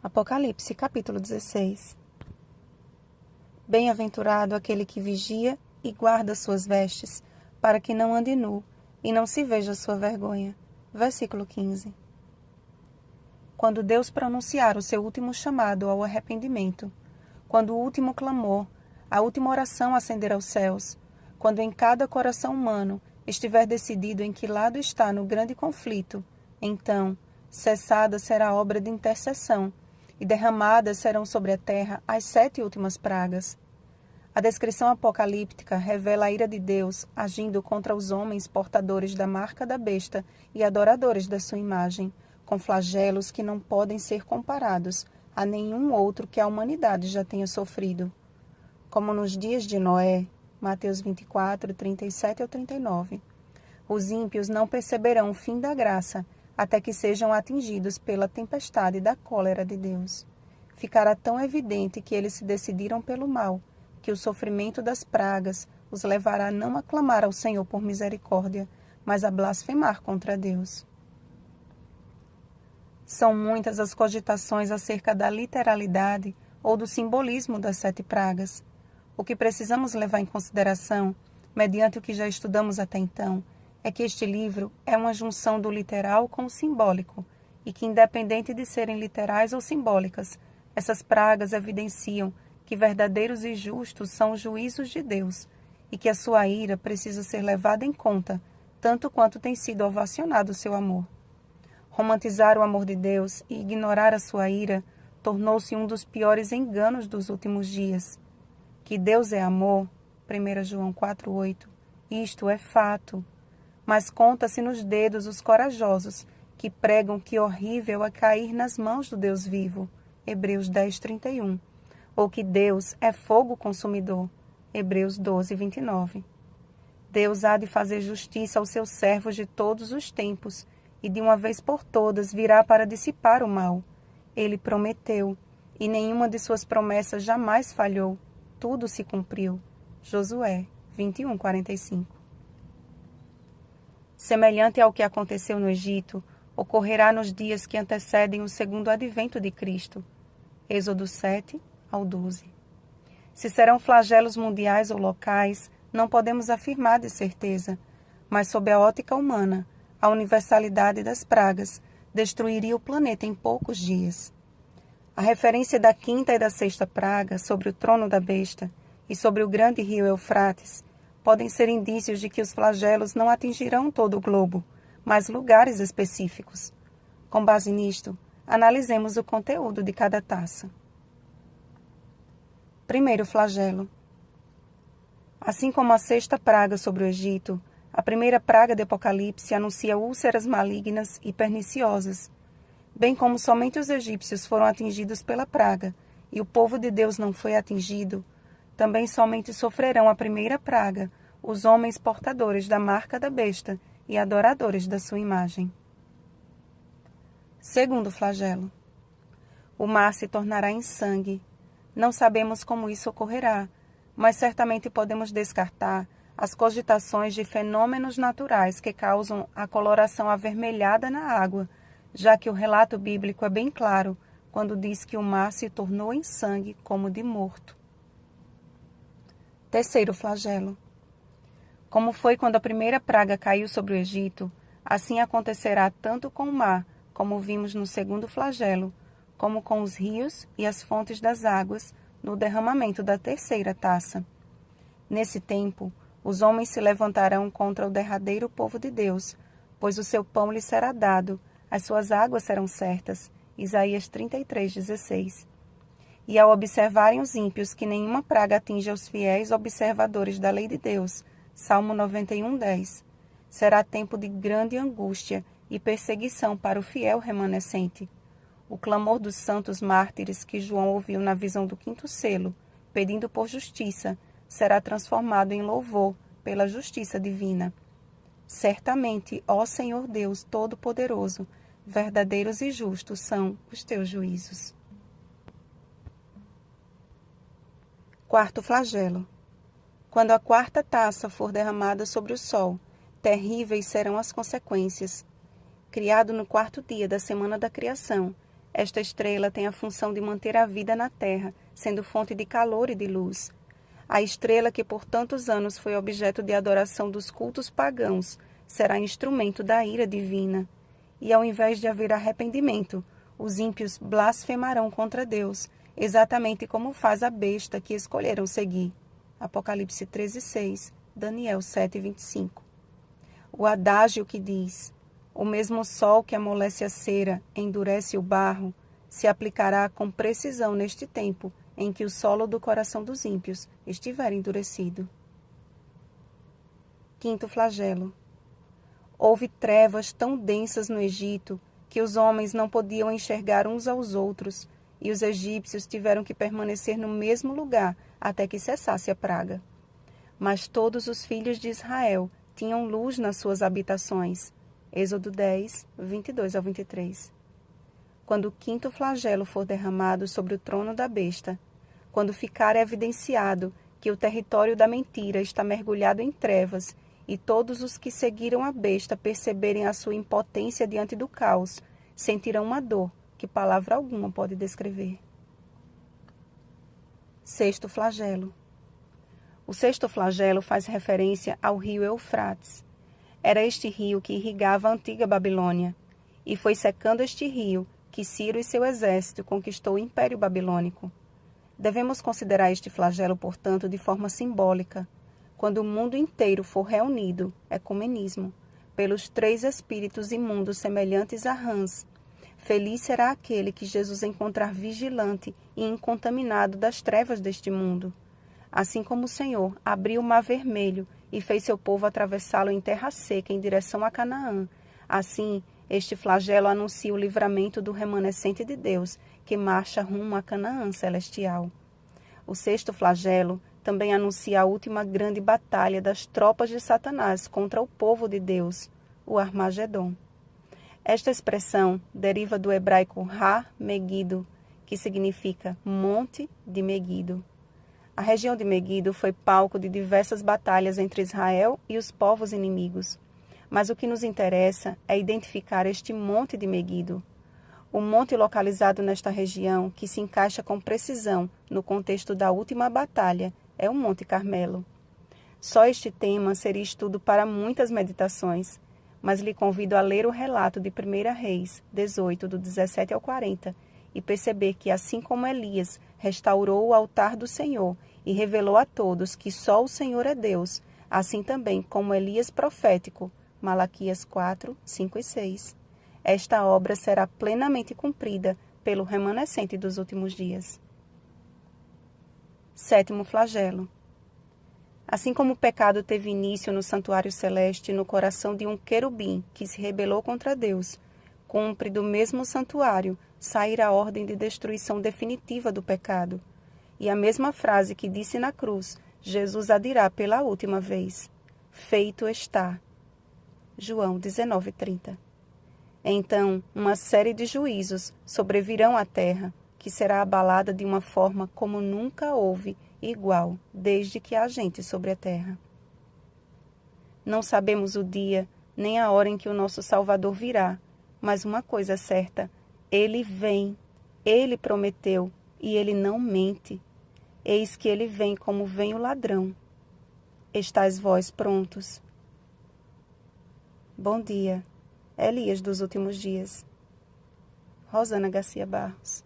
Apocalipse, capítulo 16. Bem-aventurado aquele que vigia e guarda suas vestes, para que não ande nu e não se veja sua vergonha. Versículo 15. Quando Deus pronunciar o seu último chamado ao arrependimento, quando o último clamor, a última oração ascender aos céus, quando em cada coração humano estiver decidido em que lado está no grande conflito, então cessada será a obra de intercessão, e derramadas serão sobre a terra as 7 últimas pragas. A descrição apocalíptica revela a ira de Deus agindo contra os homens portadores da marca da besta e adoradores da sua imagem, com flagelos que não podem ser comparados a nenhum outro que a humanidade já tenha sofrido. Como nos dias de Noé, Mateus 24, 37 ao 39. Os ímpios não perceberão o fim da graça até que sejam atingidos pela tempestade da cólera de Deus. Ficará tão evidente que eles se decidiram pelo mal, que o sofrimento das pragas os levará não a clamar ao Senhor por misericórdia, mas a blasfemar contra Deus. São muitas as cogitações acerca da literalidade ou do simbolismo das 7 pragas. O que precisamos levar em consideração, mediante o que já estudamos até então, é que este livro é uma junção do literal com o simbólico, e que, independente de serem literais ou simbólicas, essas pragas evidenciam que verdadeiros e justos são os juízos de Deus, e que a sua ira precisa ser levada em conta, tanto quanto tem sido ovacionado o seu amor. Romantizar o amor de Deus e ignorar a sua ira tornou-se um dos piores enganos dos últimos dias. Que Deus é amor, 1 João 4,8, isto é fato. Mas conta-se nos dedos os corajosos que pregam que horrível é cair nas mãos do Deus vivo, Hebreus 10:31, ou que Deus é fogo consumidor, Hebreus 12:29. Deus há de fazer justiça aos seus servos de todos os tempos, e de uma vez por todas virá para dissipar o mal. Ele prometeu, e nenhuma de suas promessas jamais falhou. Tudo se cumpriu. Josué 21:45. Semelhante ao que aconteceu no Egito, ocorrerá nos dias que antecedem o segundo advento de Cristo. Êxodo 7 ao 12. Se serão flagelos mundiais ou locais, não podemos afirmar de certeza, mas sob a ótica humana, a universalidade das pragas destruiria o planeta em poucos dias. A referência da 5ª e da 6ª praga sobre o trono da besta e sobre o grande rio Eufrates podem ser indícios de que os flagelos não atingirão todo o globo, mas lugares específicos. Com base nisto, analisemos o conteúdo de cada taça. Primeiro flagelo. Assim como a 6ª praga sobre o Egito, a primeira praga de Apocalipse anuncia úlceras malignas e perniciosas. Bem como somente os egípcios foram atingidos pela praga e o povo de Deus não foi atingido, também somente sofrerão a primeira praga os homens portadores da marca da besta e adoradores da sua imagem. Segundo flagelo. O mar se tornará em sangue. Não sabemos como isso ocorrerá, mas certamente podemos descartar as cogitações de fenômenos naturais que causam a coloração avermelhada na água, já que o relato bíblico é bem claro quando diz que o mar se tornou em sangue como de morto. Terceiro flagelo. Como foi quando a primeira praga caiu sobre o Egito, assim acontecerá tanto com o mar, como vimos no segundo flagelo, como com os rios e as fontes das águas no derramamento da terceira taça. Nesse tempo, os homens se levantarão contra o derradeiro povo de Deus, pois o seu pão lhe será dado, as suas águas serão certas. Isaías 33:16. E ao observarem os ímpios que nenhuma praga atinge aos fiéis observadores da lei de Deus, Salmo 91:10, será tempo de grande angústia e perseguição para o fiel remanescente. O clamor dos santos mártires que João ouviu na visão do 5º selo, pedindo por justiça, será transformado em louvor pela justiça divina. Certamente, ó Senhor Deus Todo-Poderoso, verdadeiros e justos são os teus juízos. Quarto flagelo. Quando a 4ª taça for derramada sobre o sol, terríveis serão as consequências. Criado no 4º dia da semana da criação, Esta estrela tem a função de manter a vida na Terra, sendo fonte de calor e de luz. A estrela que por tantos anos foi objeto de adoração dos cultos pagãos será instrumento da ira divina. E ao invés de haver arrependimento, os ímpios blasfemarão contra Deus, exatamente como faz a besta que escolheram seguir. Apocalipse 13:6, Daniel 7:25. O adágio que diz: o mesmo sol que amolece a cera, endurece o barro, se aplicará com precisão neste tempo em que o solo do coração dos ímpios estiver endurecido. Quinto flagelo. Houve trevas tão densas no Egito que os homens não podiam enxergar uns aos outros, e os egípcios tiveram que permanecer no mesmo lugar até que cessasse a praga. Mas todos os filhos de Israel tinham luz nas suas habitações. Êxodo 10, 22-23. Quando o quinto flagelo for derramado sobre o trono da besta, quando ficar evidenciado que o território da mentira está mergulhado em trevas e todos os que seguiram a besta perceberem a sua impotência diante do caos, sentirão uma dor que palavra alguma pode descrever. Sexto flagelo. O sexto flagelo faz referência ao rio Eufrates. Era este rio que irrigava a antiga Babilônia, e foi secando este rio que Ciro e seu exército conquistou o Império Babilônico. Devemos considerar este flagelo, portanto, de forma simbólica. Quando o mundo inteiro for reunido, ecumenismo, pelos três espíritos imundos semelhantes a rãs, feliz será aquele que Jesus encontrar vigilante e incontaminado das trevas deste mundo. Assim como o Senhor abriu o Mar Vermelho e fez seu povo atravessá-lo em terra seca em direção a Canaã, assim este flagelo anuncia o livramento do remanescente de Deus, que marcha rumo a Canaã celestial. O sexto flagelo também anuncia a última grande batalha das tropas de Satanás contra o povo de Deus, o Armagedon. Esta expressão deriva do hebraico Ha-Megido, que significa Monte de Megido. A região de Megido foi palco de diversas batalhas entre Israel e os povos inimigos. Mas o que nos interessa é identificar este Monte de Megido. O monte localizado nesta região, que se encaixa com precisão no contexto da última batalha, é o Monte Carmelo. Só este tema seria estudo para muitas meditações, mas lhe convido a ler o relato de 1 Reis 18, do 17 ao 40, e perceber que, assim como Elias restaurou o altar do Senhor e revelou a todos que só o Senhor é Deus, assim também como Elias profético, Malaquias 4, 5 e 6. Esta obra será plenamente cumprida pelo remanescente dos últimos dias. Sétimo flagelo. Assim como o pecado teve início no santuário celeste no coração de um querubim que se rebelou contra Deus, cumpre do mesmo santuário sair a ordem de destruição definitiva do pecado. E a mesma frase que disse na cruz, Jesus a dirá pela última vez: feito está. João 19:30. Então, uma série de juízos sobrevirão à terra, que será abalada de uma forma como nunca houve igual desde que há gente sobre a terra. Não sabemos o dia nem a hora em que o nosso Salvador virá, mas uma coisa é certa: ele vem, ele prometeu e ele não mente. Eis que ele vem como vem o ladrão. Estais vós prontos? Bom dia, Elias dos últimos dias. Rosana Garcia Barros.